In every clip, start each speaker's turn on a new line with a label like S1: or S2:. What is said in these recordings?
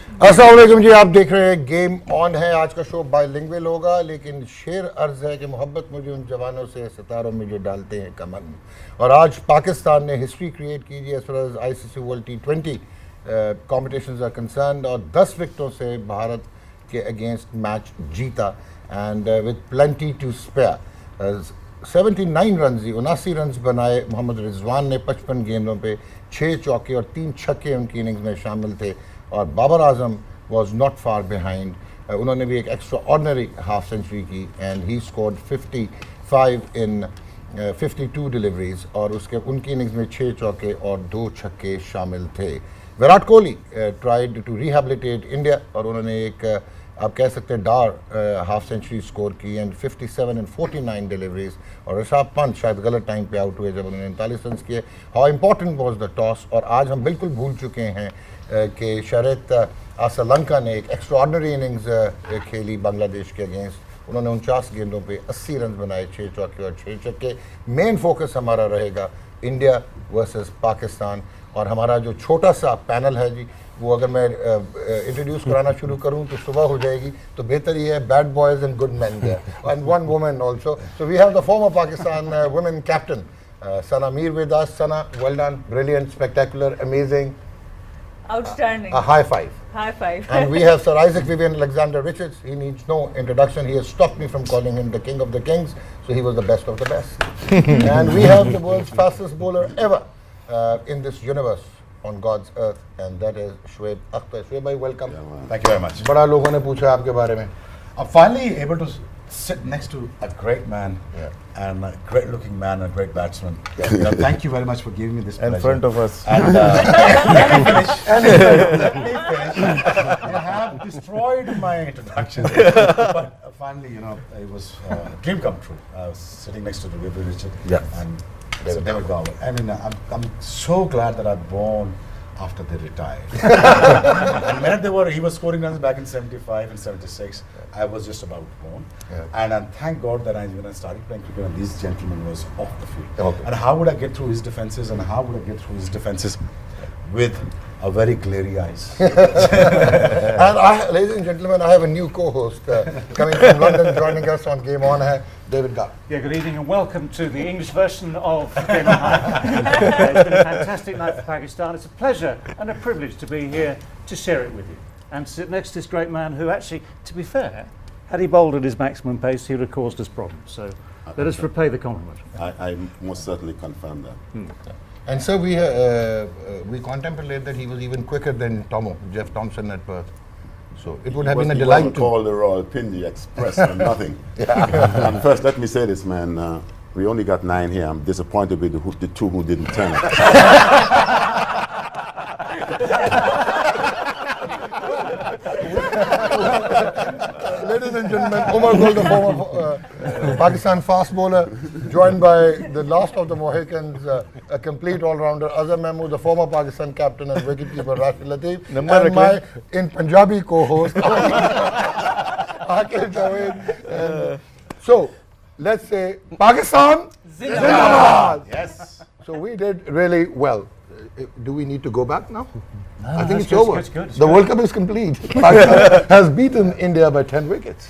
S1: अस्सलाम वालेकुम जी, आप देख रहे हैं गेम ऑन है। आज का शो बाइलिंगुअल होगा, लेकिन शेर अर्ज है कि मोहब्बत मुझे उन जवानों से सितारों में जो डालते हैं कमन। और आज पाकिस्तान ने हिस्ट्री क्रिएट की जी as far as ICC world T20 competitions are concerned, और 10 विकेटों से भारत के अगेंस्ट मैच जीता and with plenty to spare. 79 run, 79 run बनाए मोहम्मद रिजवान ने 55 गेंदों पे, 6 चौके और 3 छक्के उनकी इनिंग्स में शामिल थे। और Babar Azam was not far behind, उन्होंने भी एक एक्स्ट्रा ऑर्डनरी हाफ सेंचुरी की and he scored 55 in 52 deliveries, और उसके उनकी इनिंग्स में 6 चौके और 2 छक्के शामिल थे। Virat Kohli tried to rehabilitate India, और उन्होंने एक आप कह सकते हैं डार हाफ सेंचुरी स्कोर की एंड 57 इन 49 डिलीवरीज। और ऋषभ पंत शायद गलत टाइम पे आउट हुए जब उन्होंने 39 रन किए। How important was the toss. और आज हम बिल्कुल भूल चुके हैं कि शरत श्रीलंका ने एक एक्स्ट्राऑर्डिनरी इनिंग्स खेली बांग्लादेश के अगेंस्ट। उन्होंने 49 गेंदों पे 80 रन बनाए, 6 चौके और 6 छक्के। मेन फोकस हमारा रहेगा इंडिया वर्सेस पाकिस्तान। और हमारा जो छोटा सा पैनल है जी, वो अगर मैं इंट्रोड्यूस कराना शुरू करूं तो सुबह हो जाएगी, तो बेहतर ये है bad boys and good man there and one woman also. So we have the former Pakistan women captain Sana Mir with us. Sana, well done, brilliant, spectacular, amazing.
S2: Outstanding.
S1: A high five.
S2: High five.
S1: And we have Sir Isaac Vivian Alexander Richards. He needs no introduction. He has stopped me from calling him the king of the kings. So he was the best of the best. And we have the world's fastest bowler ever in this universe on God's earth, and that is Shoaib Akhtar. Shoaib bhai, welcome.
S3: Thank you very much.
S1: बड़ा लोगों ने पूछा आपके बारे में.
S3: I'm finally able to sit next to a great man and a great looking man and a great batsman. You know, thank you very much for giving me this pleasure.
S4: In front of us.
S3: And let me finish. Let me finish. You have destroyed my introduction. But finally, you know, it was a dream come true. I was sitting next to the Babar Richard.
S1: Yeah.
S3: And so David Babar. I mean, I'm so glad that I'm born after they retired. And when he was scoring runs back in 75 and 76, I was just about born. And thank God that when I started playing cricket, and these gentlemen was off the field.
S1: Okay.
S3: And how would I get through his defenses, and how would I get through his defenses with a very glary eyes?
S1: And ladies and gentlemen, I have a new co-host coming from London, joining us on Game On है David Gar.
S5: Yeah, good evening and welcome to the English version of Game On. It's been a fantastic night for Pakistan. It's a pleasure and a privilege to be here to share it with you. And to sit next to this great man who actually, to be fair, had he bowled at his maximum pace, he would have caused us problems. So let us repay the compliment.
S6: I most certainly confirm that.
S1: And so we contemplate that he was even quicker than Jeff Thompson at Perth. So it would have been a delight to
S6: call the Royal Pindi Express or nothing. And first, let me say this, man. We only got 9 here. I'm disappointed with the 2 who didn't turn up.
S1: Ladies and gentlemen, Umar Gul, the former Pakistan fast bowler, joined by the last of the Mohicans, a complete all-rounder, Azhar Mahmood, the former Pakistan captain and wicketkeeper Rashid Latif, and my in Punjabi co-host, Aqil Javed. So, let's say Pakistan Zindabad.
S3: Yes.
S1: So we did really well. Do we need to go back now?
S5: No,
S1: I think it's
S5: good,
S1: over.
S5: it's good, it's
S1: the
S5: good.
S1: World Cup is complete. Pakistan has beaten India by 10 wickets.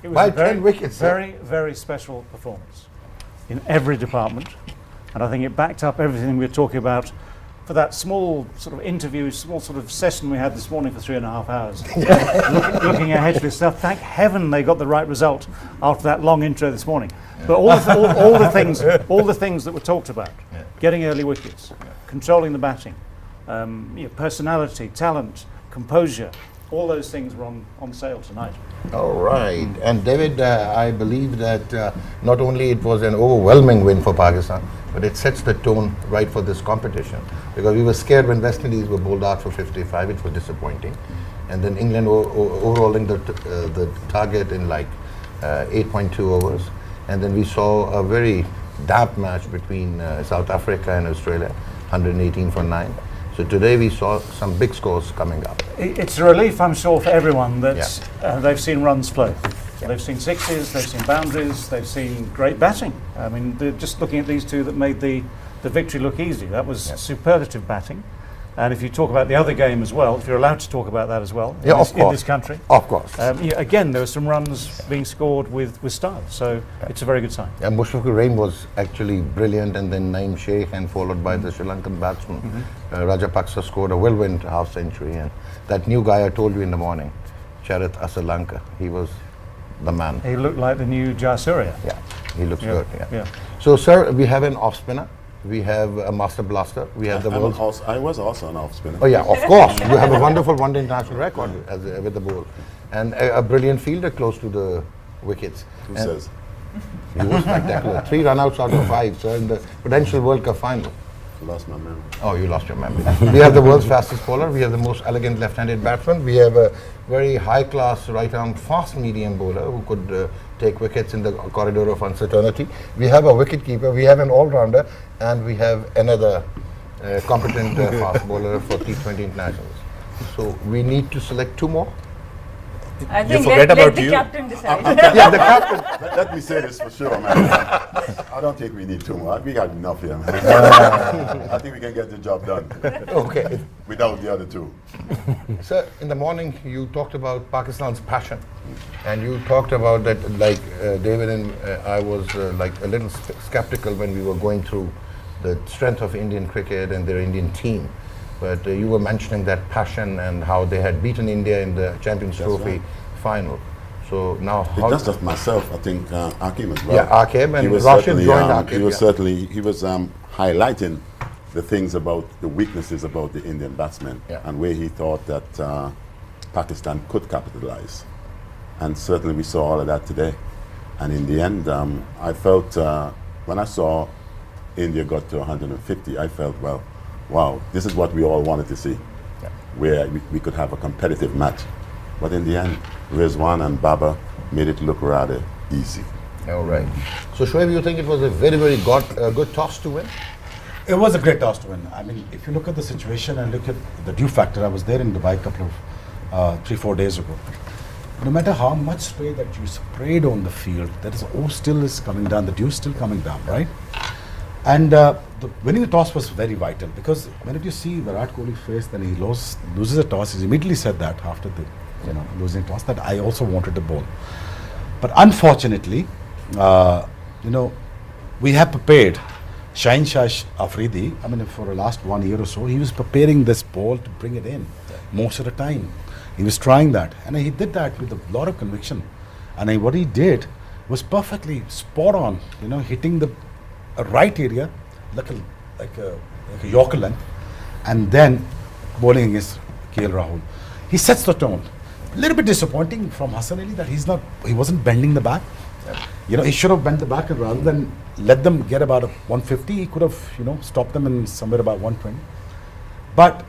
S5: It was
S1: By
S5: a very,
S1: 10 wickets.
S5: very, very special performance in every department. And I think it backed up everything we were talking about for that small sort of interview, small sort of session we had this morning for 3.5 hours. looking ahead to this stuff. Thank heaven they got the right result after that long intro this morning. But all the things that were talked about, getting early wickets, controlling the batting, personality, talent, composure, all those things were on sale tonight.
S1: All right. And David, I believe that not only it was an overwhelming win for Pakistan, but it sets the tone right for this competition. Because we were scared when West Indies were bowled out for 55, which was disappointing. And then England overhauling the target in like 8.2 overs. And then we saw a very damp match between South Africa and Australia, 118 for 9. So today we saw some big scores coming up.
S5: It's a relief, I'm sure, for everyone that they've seen runs flow. They've seen sixes, they've seen boundaries, they've seen great batting. I mean, they're just looking at these two that made the victory look easy. That was superlative batting. And if you talk about the other game as well, if you're allowed to talk about that as well,
S1: Yeah, of
S5: in
S1: course.
S5: this country,
S1: Of course.
S5: again, there were some runs being scored with style. So it's a very good sign.
S1: And Mushfiqur Rahim was actually brilliant, and then Naeem Sheikh, and followed by the Sri Lankan batsman. Rajapaksa scored a whirlwind half century, and that new guy I told you in the morning, Charit Asalanka, he was the man.
S5: He looked like the new Jayasuriya.
S1: Yeah, he looks
S5: Yeah,
S1: good. Yeah.
S5: yeah.
S1: So, sir, we have an off spinner, we have a master blaster, we have the world's.
S6: I was also an off spinner.
S1: Oh yeah, of course. You have a wonderful one-day international record with the ball, and a brilliant fielder close to the wickets.
S6: Who
S1: And
S6: says?
S1: he was spectacular. 3 run-outs out of 5, sir, in the potential World Cup final.
S6: Lost my memory.
S1: Oh, you lost your memory. We have the world's fastest bowler. We have the most elegant left-handed batsman. We have a very high-class right-arm fast medium bowler who could take wickets in the corridor of uncertainty. We have a wicket-keeper. We have an all-rounder, and we have another competent fast bowler for T20 internationals. So we need to select 2 more.
S2: I think
S3: forget
S2: let
S3: about
S2: the
S3: you.
S2: captain decide.
S1: Yeah, the captain.
S6: Let me say this for sure, man. I don't think we need 2 more. We got enough here, man. I think we can get the job done
S1: Okay.
S6: without the other 2.
S1: Sir, in the morning you talked about Pakistan's passion, and you talked about that, like David and I was like a little skeptical when we were going through the strength of Indian cricket and their Indian team. But you were mentioning that passion and how they had beaten India in the Champions Trophy final. So now,
S6: It's not just myself. I think Akim as well.
S1: Yeah, Akim and
S6: He was
S1: Rashid
S6: certainly,
S1: joined
S6: He
S1: Akim.
S6: was
S1: Yeah.
S6: certainly highlighting the things about the weaknesses about the Indian batsmen,
S1: Yeah.
S6: and where he thought that Pakistan could capitalize. And certainly we saw all of that today. And in the end, I felt when I saw India got to 150, I felt, well, wow, this is what we all wanted to see, where we could have a competitive match. But in the end, Rizwan and Babar made it look rather easy.
S1: All right. So Shoaib, you think it was a very, very good toss to win?
S3: It was a great toss to win. I mean, if you look at the situation and look at the dew factor, I was there in Dubai a couple of 3-4 days ago. No matter how much spray that you sprayed on the field, there is still is coming down. The dew is still coming down, right? And the winning the toss was very vital, because when did you see Virat Kohli face, then he loses a toss. He immediately said that after the losing toss, that I also wanted the ball. But unfortunately, we have prepared Shaheen Afridi. I mean, for the last 1 year or so, he was preparing this ball to bring it in most of the time. He was trying that, and he did that with a lot of conviction. And what he did was perfectly spot on, hitting the right area, like a Yorker length, and then bowling against KL Rahul. He sets the tone. A little bit disappointing from Hassan Ali that he wasn't bending the back. He should have bent the back, and rather than let them get about 150, he could have, stopped them in somewhere about 120. But,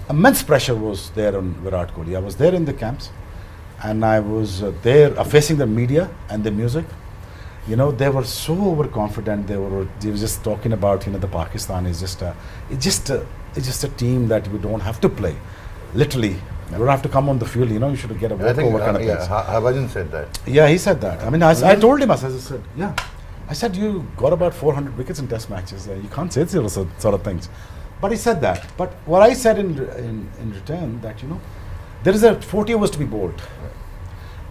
S3: immense pressure was there on Virat Kohli. I was there in the camps, and I was there facing the media and the music. They were so overconfident. They were just talking about, the Pakistan is just a team that we don't have to play. Literally, you don't have to come on the field. You should get a walkover kind of things.
S1: Harbhajan said that.
S3: Yeah, he said that. I mean, I told him, I said, yeah. I said, you got about 400 wickets in test matches. You can't say those sort of things. But he said that. But what I said in return, that, there is a 40 overs to be bowled.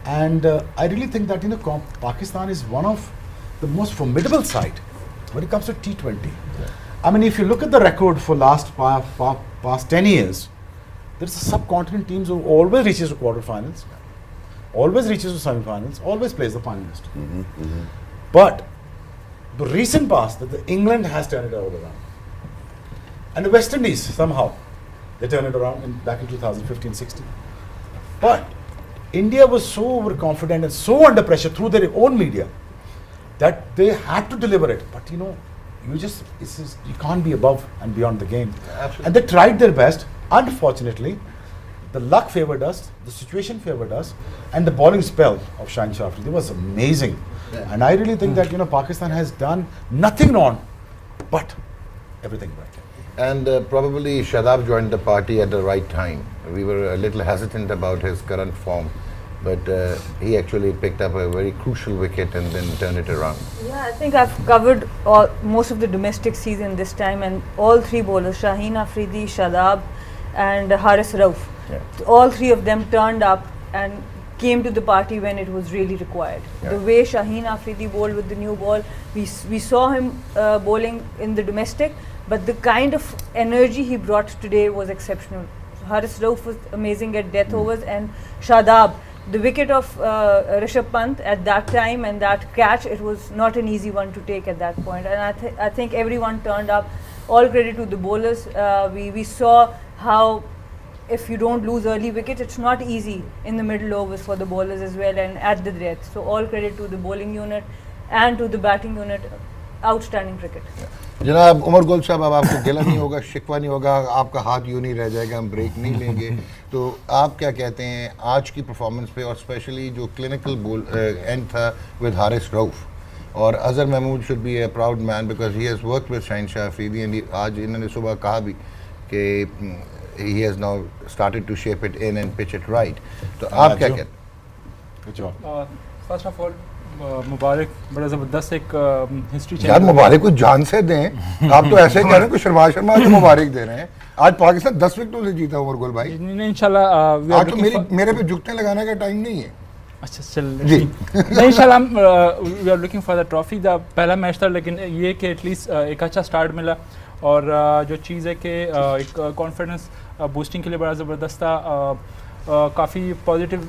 S3: And I really think that, Pakistan is one of the most formidable side when it comes to T20. Yeah. I mean, if you look at the record for past 10 years, there's a subcontinent teams who always reaches to quarterfinals, always reaches to semi-finals, always plays the finalist. But the recent past, that the England has turned it all around. And the West Indies, somehow, they turned it around back in 2015-16. But India was so overconfident and so under pressure through their own media that they had to deliver it. But you can't be above and beyond the game.
S1: Absolutely.
S3: And they tried their best. Unfortunately, the luck favored us, the situation favored us, and the bowling spell of Shaheen Afridi was amazing. Yeah. And I really think that Pakistan has done nothing wrong, but everything right.
S1: And probably Shadab joined the party at the right time. We were a little hesitant about his current form, but he actually picked up a very crucial wicket and then turned it around.
S2: Yeah, I think I've covered most of the domestic season this time, and all three bowlers, Shaheen Afridi, Shadab and Haris Rauf, all three of them turned up and came to the party when it was really required. The way Shaheen Afridi bowled with the new ball, we saw him bowling in the domestic, but the kind of energy he brought today was exceptional. Haris Rauf was amazing at death overs, and Shadab, the wicket of Rishabh Pant at that time and that catch, it was not an easy one to take at that point. And I think everyone turned up. All credit to the bowlers. We saw how if you don't lose early wickets, it's not easy in the middle overs for the bowlers as well and at the death. So all credit to the bowling unit and to the batting unit. Outstanding cricket.
S1: जनाब उमर गुल साहब, अब आपको गिला नहीं होगा, शिकवा नहीं होगा, आपका हाथ यूं नहीं रह जाएगा, हम ब्रेक नहीं लेंगे, तो आप क्या कहते हैं आज की परफॉर्मेंस पे, और स्पेशली जो क्लिनिकल बोल एंड था विद हारिस रऊफ, और Azhar Mahmood should be a proud man because he has worked with Shaheen Shah Afridi, and आज इन्होंने सुबह कहा भी कि he has now started to shape it in and pitch it right. तो आप क्या कहते हैं?
S3: Good job.
S4: First of all, मुबारक, बड़ा ज़बरदस्त एक हिस्ट्री चेंज।
S1: यार मुबारक को जान से दें, आप तो ऐसे कह रहे हैं, कुछ शर्मा के मुबारक दे रहे हैं। आज पाकिस्तान 10 विकेटों से जीता उमर गुल भाई।
S4: नहीं इंशाल्लाह,
S1: आज तो मेरे पे जुगते लगाने का टाइम नहीं है।
S4: अच्छा चल जी, नहीं इंशाल्लाह we are looking for the trophy. The पहला मैच था, लेकिन ये कि एटलीस्ट एक अच्छा स्टार्ट मिला, और जो चीज़ है कि एक कॉन्फिडेंस बूस्टिंग के लिए बड़ा ज़बरदस्त था। काफ़ी पॉजिटिव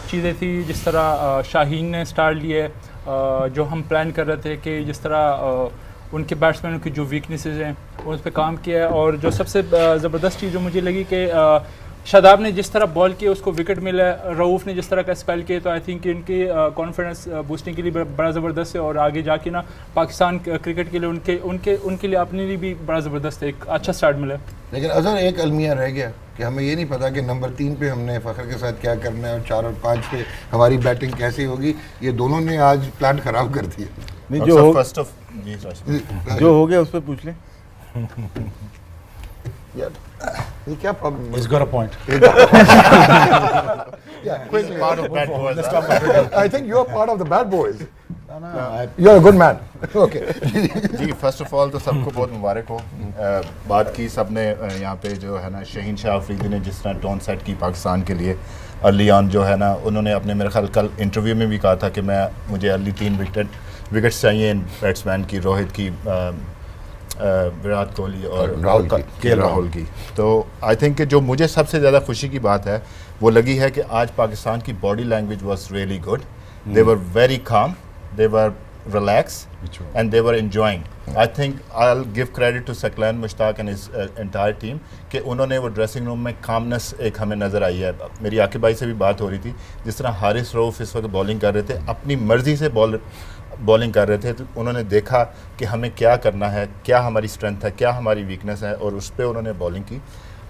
S4: चीज़ें थी, जिस तरह शाहीन ने स्टार्ट लिए, जो हम प्लान कर रहे थे कि जिस तरह उनके बैट्समैनों की जो वीकनेसेस हैं उस पर काम किया है। और जो सबसे ज़बरदस्त चीज़ जो मुझे लगी कि शादाब ने जिस तरह बॉल किया उसको विकेट मिला, रऊफ़ ने जिस तरह का स्पेल किया, तो आई थिंक इनकी कॉन्फिडेंस बूस्टिंग के लिए बड़ा ज़बरदस्त है, और आगे जाके ना पाकिस्तान क्रिकेट के लिए उनके लिए अपने लिए भी बड़ा ज़बरदस्त है, एक अच्छा स्टार्ट मिला।
S1: लेकिन अजहर एक अलमिया रह गया कि हमें ये नहीं पता कि नंबर 3 पे हमने फ़खर के साथ क्या करना है, और 4 और 5 पे हमारी बैटिंग कैसी होगी। ये दोनों ने आज प्लान ख़राब कर दिया।
S7: नहीं, जो हो गया उस पर पूछ लें।
S1: ये क्या प्रॉब्लम है?
S3: He's got a point.
S1: Yeah, quickly.
S6: Part of bad boys.
S3: Let's talk about it.
S1: I think you are part of the bad boys.
S3: No,
S1: You are a good man. Okay.
S6: जी first of all तो सबको बहुत मुबारक हो। बात की सबने यहाँ पे जो है ना शहीन शाह अफरीदी ने जिस तरह टोन सेट की पाकिस्तान के लिए अर्ली ऑन, जो है ना उन्होंने अपने मेरे ख्याल कल इंटरव्यू में भी कहा था कि मुझे अर्ली 3 विकेट्स चाहिए बैट्समैन की, रोहित की, विराट कोहली और राहुल की। तो आई थिंक कि जो मुझे सबसे ज़्यादा खुशी की बात है वो लगी है कि आज पाकिस्तान की body language was really good. They were very calm, they were relaxed and they were enjoying. I think I'll give credit to Saklan Mushtaq and his entire team कि उन्होंने वो ड्रेसिंग रूम में कामनेस एक हमें नज़र आई है। मेरी आकिब भाई से भी बात हो रही थी, जिस तरह हारिस रऊफ इस वक्त बॉलिंग कर रहे थे, अपनी मर्ज़ी से बॉलिंग कर रहे थे, तो उन्होंने देखा कि हमें क्या करना है, क्या हमारी स्ट्रेंथ है, क्या हमारी वीकनेस है, और उस पर उन्होंने बॉलिंग की।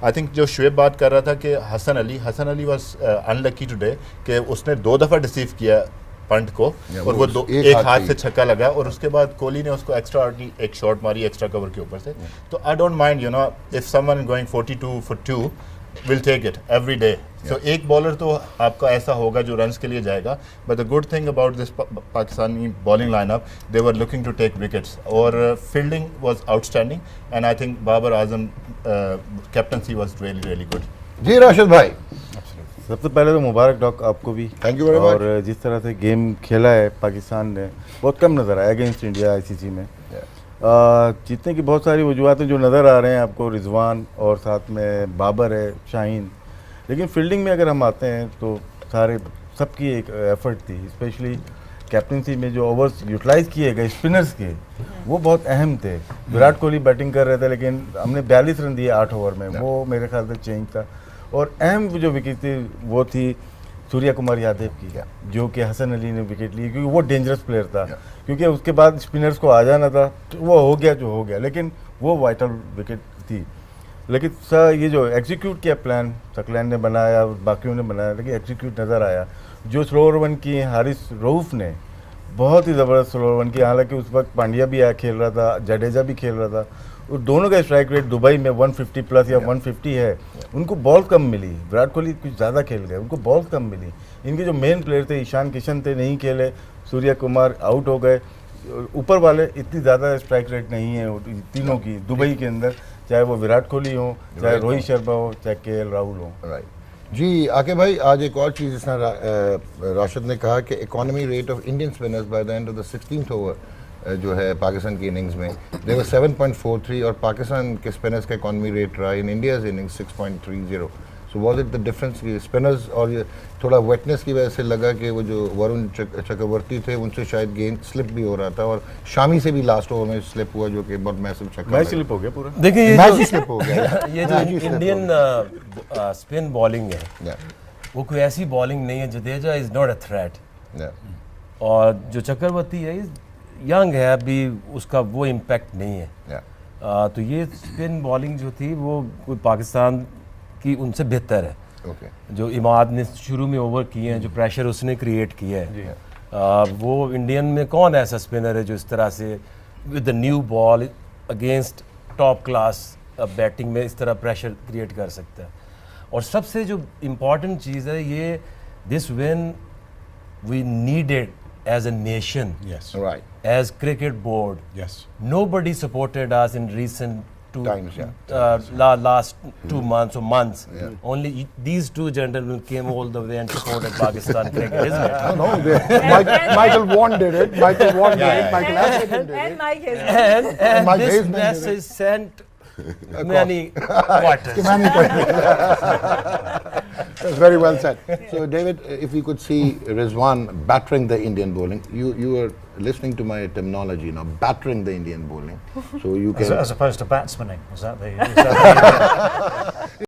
S6: आई थिंक जो शुएब बात कर रहा था कि Hasan Ali was unlucky today कि उसने 2 दफ़ा डिसीव किया पंट को, और वो एक हाथ से छक्का लगा, और उसके बाद कोहली ने उसको एक्स्ट्रा एक शॉट मारी एक्स्ट्रा कवर के ऊपर से। तो I don't mind, you know, if someone going 42 for 2 will take it every day. So एक बॉलर तो आपका ऐसा होगा जो रन्स के लिए जाएगा, but the good thing about this Pakistani bowling lineup, they were looking to take wickets, और fielding was outstanding, and I think Babar Azam captaincy was really really good.
S1: जी राशिद भाई,
S7: सबसे पहले तो मुबारक डॉक आपको भी,
S1: थैंक यू वेरी मच।
S7: और जिस तरह से गेम खेला है पाकिस्तान ने, बहुत कम नज़र आया अगेंस्ट इंडिया आईसीसी में। जीतने की बहुत सारी वजूहतें जो नज़र आ रहे हैं आपको, रिजवान और साथ में बाबर है, शाहीन, लेकिन फील्डिंग में अगर हम आते हैं तो सबकी एक एफर्ट थी, स्पेशली कैप्टनसी में जो ओवर्स यूटिलाइज़ किए गए स्पिनर्स के, वो बहुत अहम थे। विराट कोहली बैटिंग कर रहे थे, लेकिन हमने 42 रन दिए 8 ओवर में, वो मेरे ख्याल से चेंज था। और अहम जो विकेट थी वो थी सूर्या कुमार यादव की, जो कि हसन अली ने विकेट ली, क्योंकि वो डेंजरस प्लेयर था, क्योंकि उसके बाद स्पिनर्स को आ जाना था, तो वो हो गया जो हो गया, लेकिन वो वाइटल विकेट थी। लेकिन सर ये जो एग्जीक्यूट किया प्लान सकलैन ने बनाया, बाकियों ने बनाया, लेकिन एग्जीक्यूट नज़र आया। जो स्लो ओवर वन की हारिस रऊफ ने बहुत ही ज़बरदस्त स्लो ओवर वन की, हालांकि उस वक्त पांड्या भी आया खेल रहा था, जडेजा भी खेल रहा था, वो दोनों का स्ट्राइक रेट दुबई में 150 प्लस या 150 है। उनको बॉल कम मिली, विराट कोहली कुछ ज़्यादा खेल गए, उनको बॉल कम मिली। इनके जो मेन प्लेयर थे, ईशान किशन थे, नहीं खेले, सूर्या कुमार आउट हो गए। ऊपर वाले इतनी ज़्यादा स्ट्राइक रेट नहीं है तीनों की दुबई के अंदर, चाहे वो विराट कोहली हो, चाहे रोहित शर्मा हो, चाहे केएल राहुल हो।
S1: राइट जी। आके भाई आज एक और चीज़ जिसने राशिद ने कहा कि economy rate of Indian spinners by the end of the 16th over जो है पाकिस्तान की इनिंग्स में देवर 7.43 और पाकिस्तान के स्पिनर्स का इकोनॉमी रेट रहा इन India's innings 6.30। So was it the difference की स्पिनर्स और ये थोड़ा वेटनेस की वजह से लगा कि वो जो वरुण चक्रवर्ती थे उनसे शायद गेंद स्लिप भी हो रहा था, और शामी से भी लास्ट ओवर में स्लिप हुआ जो कि बहुत मैसिव छक्का
S7: मैच स्लिप हो गया पूरा।
S8: देखिए ये
S1: मैच
S8: जो
S1: स्लिप हो गया।
S8: ये जो इंडियन स्पिन बॉलिंग है वो कोई ऐसी बॉलिंग नहीं है। Jadeja is not a threat, और जो चक्रवर्ती है यंग है अभी, उसका वो इम्पैक्ट नहीं है। तो ये स्पिन बॉलिंग जो थी वो कोई पाकिस्तान की उनसे बेहतर है। जो इमाद ने शुरू में ओवर किए हैं, जो प्रेशर उसने क्रिएट किया है, वो इंडियन में कौन ऐसा स्पिनर है जो इस तरह से with the new ball against top class batting में इस तरह प्रेशर क्रिएट कर सकता है। और सबसे जो इम्पॉर्टेंट चीज़ है ये, this win we needed as a nation,
S3: Yes.
S1: Right.
S8: as cricket board.
S3: Yes.
S8: Nobody supported us in recent
S1: Times,
S8: last 2 months or months. Only these two gentlemen came all the way and supported Pakistan cricket, isn't it?
S1: No, Michael Vaughan did it. Michael Vaughan did it. Michael Atherton did
S2: And
S1: it.
S2: Mike has
S8: And
S1: Mike
S8: this
S1: Haseman did
S8: message sent many quarters.
S1: That's very well said. So, David, if we could see Rizwan battering the Indian bowling, you were listening to my terminology now, battering the Indian bowling. So you can
S5: As opposed to batsmaning, is that the